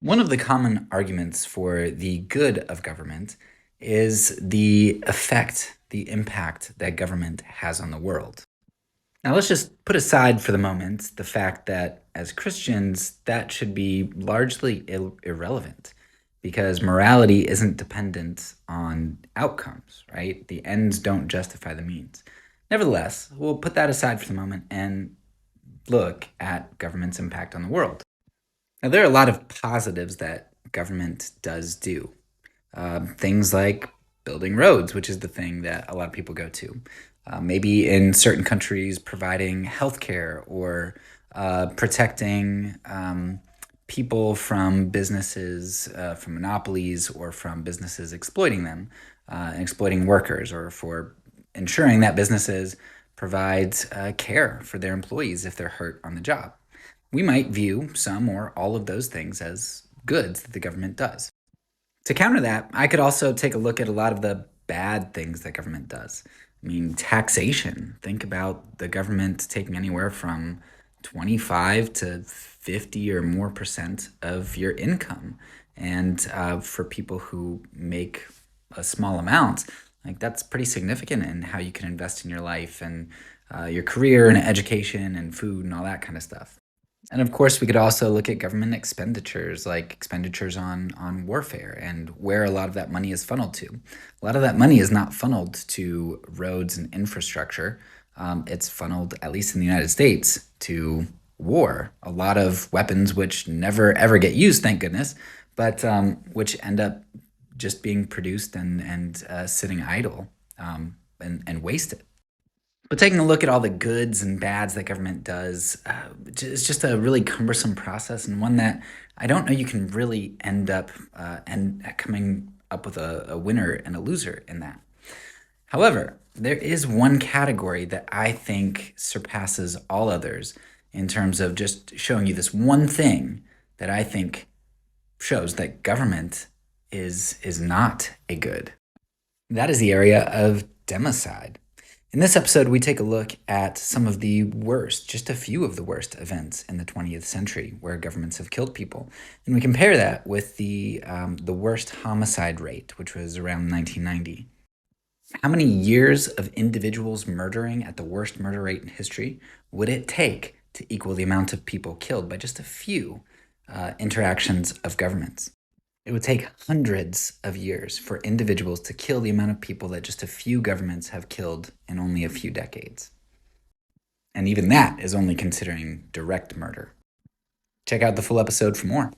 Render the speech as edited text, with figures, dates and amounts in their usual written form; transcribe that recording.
One of the common arguments for the good of government is the effect, the impact that government has on the world. Now, let's just put aside for the moment the fact that as Christians, that should be largely irrelevant because morality isn't dependent on outcomes, right? The ends don't justify the means. Nevertheless, we'll put that aside for the moment and look at government's impact on the world. Now, there are a lot of positives that government does do. Things like building roads, which is the thing that a lot of people go to. Maybe in certain countries, providing healthcare or protecting people from businesses, from monopolies, or from businesses exploiting them, and exploiting workers, or for ensuring that businesses provide care for their employees if they're hurt on the job. We might view some or all of those things as goods that the government does. To counter that, I could also take a look at a lot of the bad things that government does. I mean, taxation. Think about the government taking anywhere from 25 to 50 or more percent of your income. And for people who make a small amount, like that's pretty significant in how you can invest in your life and your career and education and food and all that kind of stuff. And of course, we could also look at government expenditures, like expenditures on warfare and where a lot of that money is funneled to. A lot of that money is not funneled to roads and infrastructure. It's funneled, at least in the United States, to war. A lot of weapons which never ever get used, thank goodness, but which end up just being produced and sitting idle and wasted. But taking a look at all the goods and bads that government does is just a really cumbersome process and one that I don't know you can really end up and coming up with a winner and a loser in that. However, there is one category that I think surpasses all others in terms of just showing you this one thing that I think shows that government is not a good. That is the area of democide. In this episode, we take a look at some of the worst, just a few of the worst events in the 20th century where governments have killed people. And we compare that with the worst homicide rate, which was around 1990. How many years of individuals murdering at the worst murder rate in history would it take to equal the amount of people killed by just a few interactions of governments? It would take hundreds of years for individuals to kill the amount of people that just a few governments have killed in only a few decades. And even that is only considering direct murder. Check out the full episode for more.